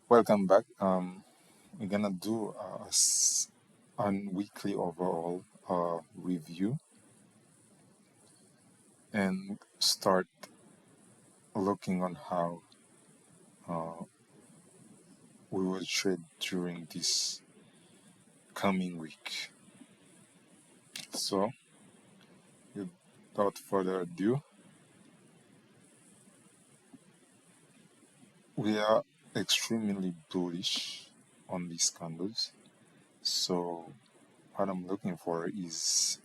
Welcome back. We're gonna do a weekly overall review and start looking on how uh, we will trade during this coming week. So, without further ado, we are extremely bullish on these candles. So, what I'm looking for is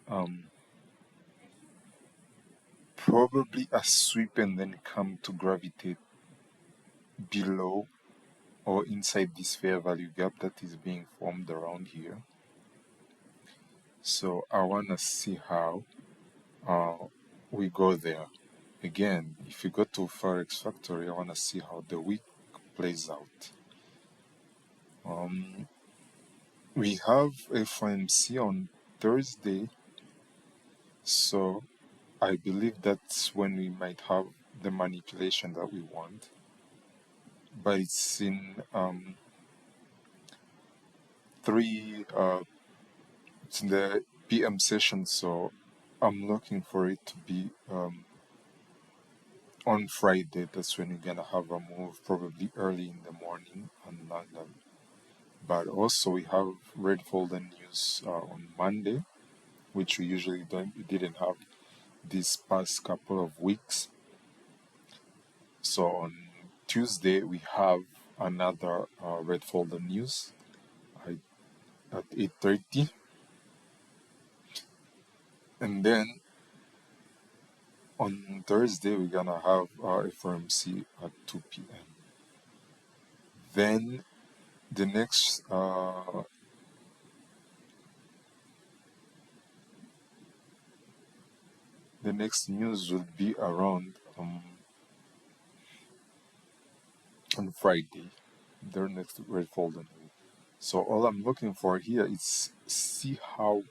probably a sweep and then come to gravitate below or inside this fair value gap that is being formed around here. So I want to see how uh, we go there. Again, if you go to Forex Factory, I want to see how the week plays out. We have FOMC on Thursday, so I believe that's when we might have the manipulation that we want. But it's in it's in the PM session, so I'm looking for it to be on Friday. That's when we're gonna have a move, probably early in the morning on London. But also we have red folder news on Monday, which we didn't have these past couple of weeks. So on Tuesday we have another red folder news at 8:30, and then on Thursday we're gonna have our FOMC at 2 p.m. Then the next news will be around on Friday, their next red folder. So all I'm looking for here is see how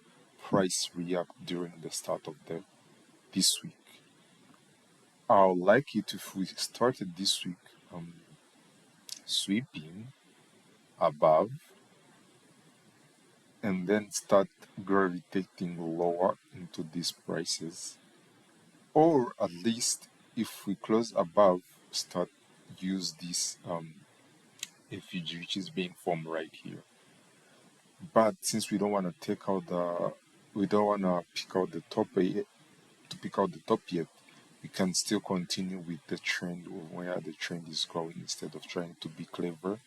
price react during the start of this week. I would like it if we started this week sweeping above and then start gravitating lower into these prices, or at least if we close above, start use this FUG which is being formed right here. But since we don't want to we don't want to pick out the top yet, we can still continue with the trend of where the trend is going instead of trying to be clever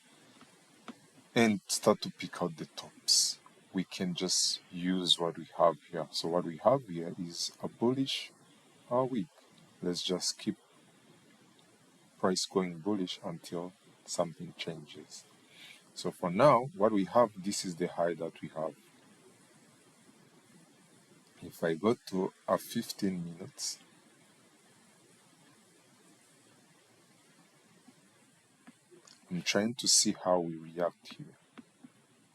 and start to pick out the tops. We can just use what we have here. So what we have here is a bullish week. Let's just keep price going bullish until something changes. So for now, what we have, this is the high that we have. If I go to a 15 minutes, I'm trying to see how we react here.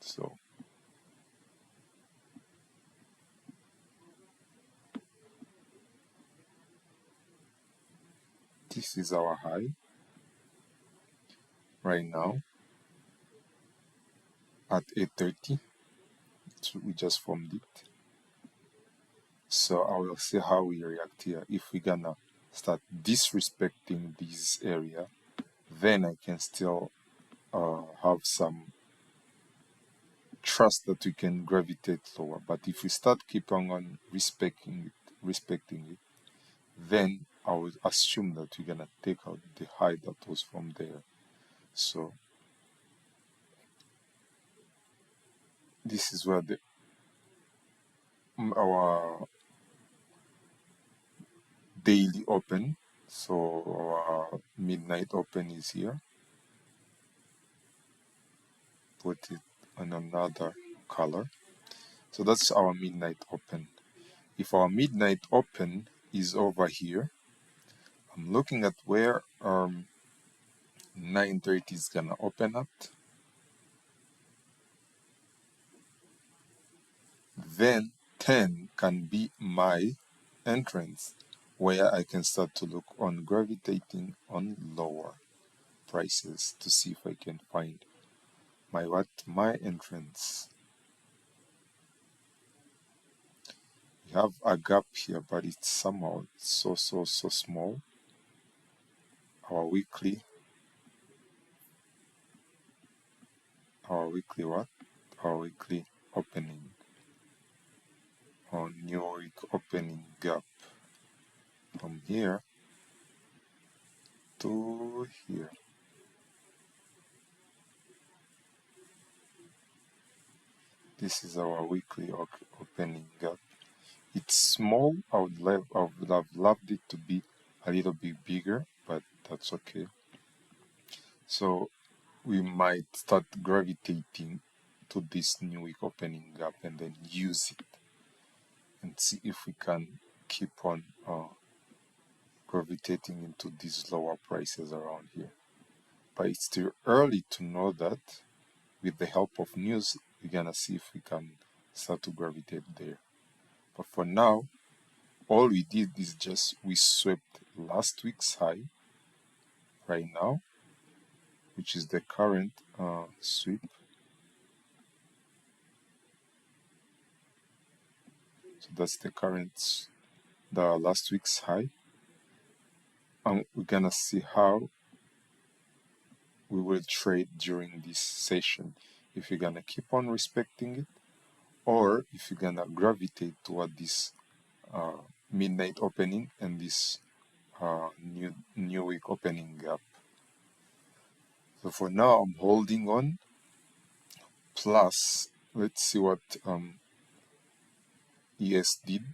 So this is our high right now at 8:30. So we just formed it. So I will see how we react here. If we're gonna start disrespecting this area, then I can still have some trust that we can gravitate lower. But if we start keep on respecting it, then I would assume that we're gonna take out the high that was from there. So this is where our daily open. So our midnight open is here. Put it on another color. So that's our midnight open. If our midnight open is over here, I'm looking at where 9:30 is gonna open at. Then 10 can be my entrance where I can start to look on gravitating on lower. prices to see if I can find my entrance. We have a gap here, but it's somehow so small. Our weekly what? Our weekly opening, our new week opening gap from here to here. This is our weekly opening gap. It's small. I would have loved it to be a little bit bigger, but that's okay. So we might start gravitating to this new week opening gap and then use it and see if we can keep on gravitating into these lower prices around here. But it's still early to know that. With the help of news, we're gonna see if we can start to gravitate there. But for now, all we did is just we swept last week's high right now, which is the current sweep. So that's the last week's high. And we're gonna see how we will trade during this session. If you're gonna keep on respecting it, or if you're gonna gravitate toward this midnight opening and this new week opening gap. So for now, I'm holding on. Plus, let's see what ES did.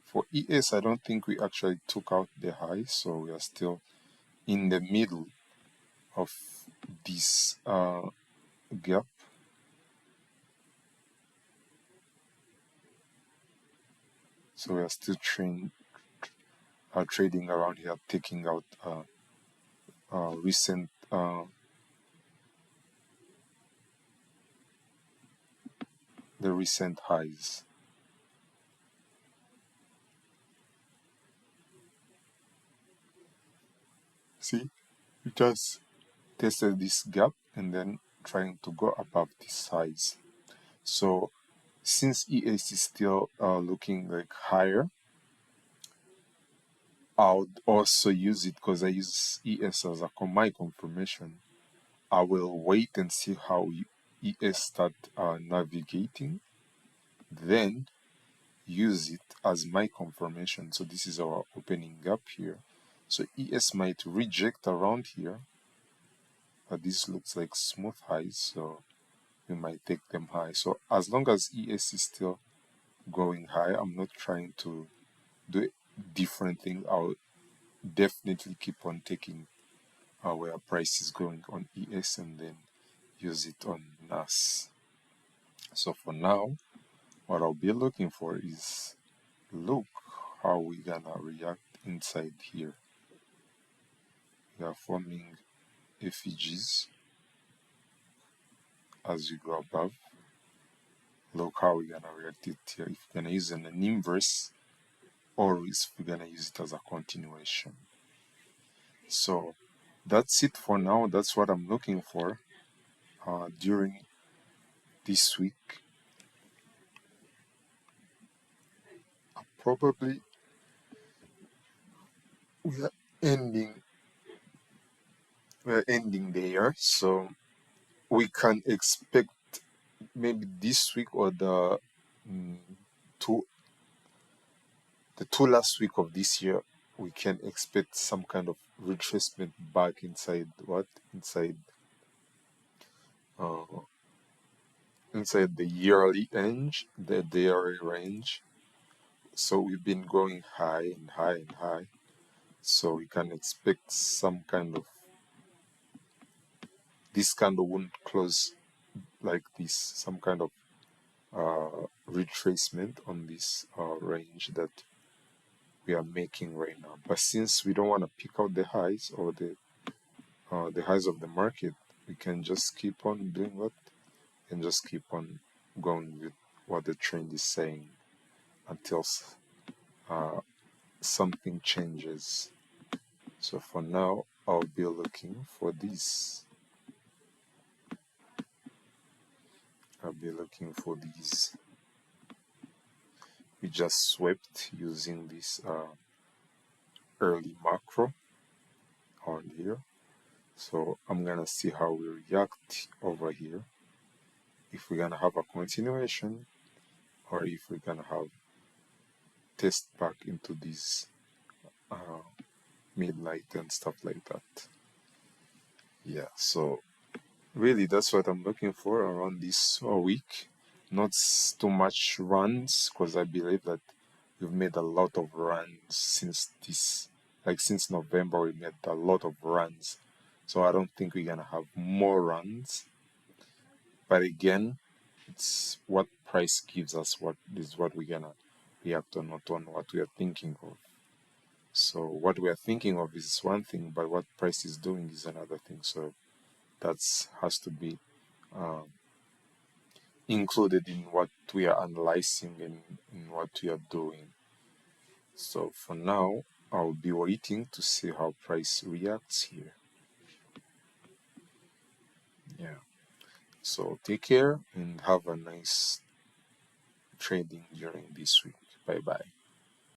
For ES, I don't think we actually took out the high, so we are still in the middle of this gap. So we are still trading around here, taking out recent the recent highs. See, we just tested this gap and then trying to go above this size. So since ES is still looking like higher, I would also use it because I use ES as my confirmation. I will wait and see how ES start navigating, then use it as my confirmation. So this is our opening gap here. So ES might reject around here, but this looks like smooth highs, so we might take them high. So as long as ES is still going high, I'm not trying to do different thing. I'll definitely keep on taking where price is going on ES and then use it on NAS. So for now, what I'll be looking for is look how we gonna react inside here. We are forming effigies as you go above. Look how we're gonna react it here. If we're gonna use an inverse or if we're gonna use it as a continuation. So that's it for now. That's what I'm looking for during this week. Probably we are ending the year, so we can expect maybe this week or two the two last week of this year, we can expect some kind of retracement back inside inside the yearly range, the yearly range. So we've been going high and high and high. So we can expect some kind of this candle won't close like this, some kind of retracement on this range that we are making right now. But since we don't want to pick out the highs or the highs of the market, we can just keep on doing what and just keep on going with what the trend is saying until something changes. So for now, I'll be looking for this. I'll be looking for these. We just swept using this early macro on here. So I'm gonna see how we react over here. If we're gonna have a continuation or if we're gonna have test back into this midnight and stuff like that. Yeah, so really that's what I'm looking for around this week. Not too much runs because I believe that we've made a lot of runs since this, like since November, we made a lot of runs. So I don't think we're gonna have more runs. But again, it's what price gives us what is what we're gonna react on, not on what we are thinking of. So what we are thinking of is one thing, but what price is doing is another thing. So that's has to be um, included in what we are analyzing and in what we are doing. So for now, I'll be waiting to see how price reacts here. Yeah. So take care and have a nice trading during this week. Bye bye.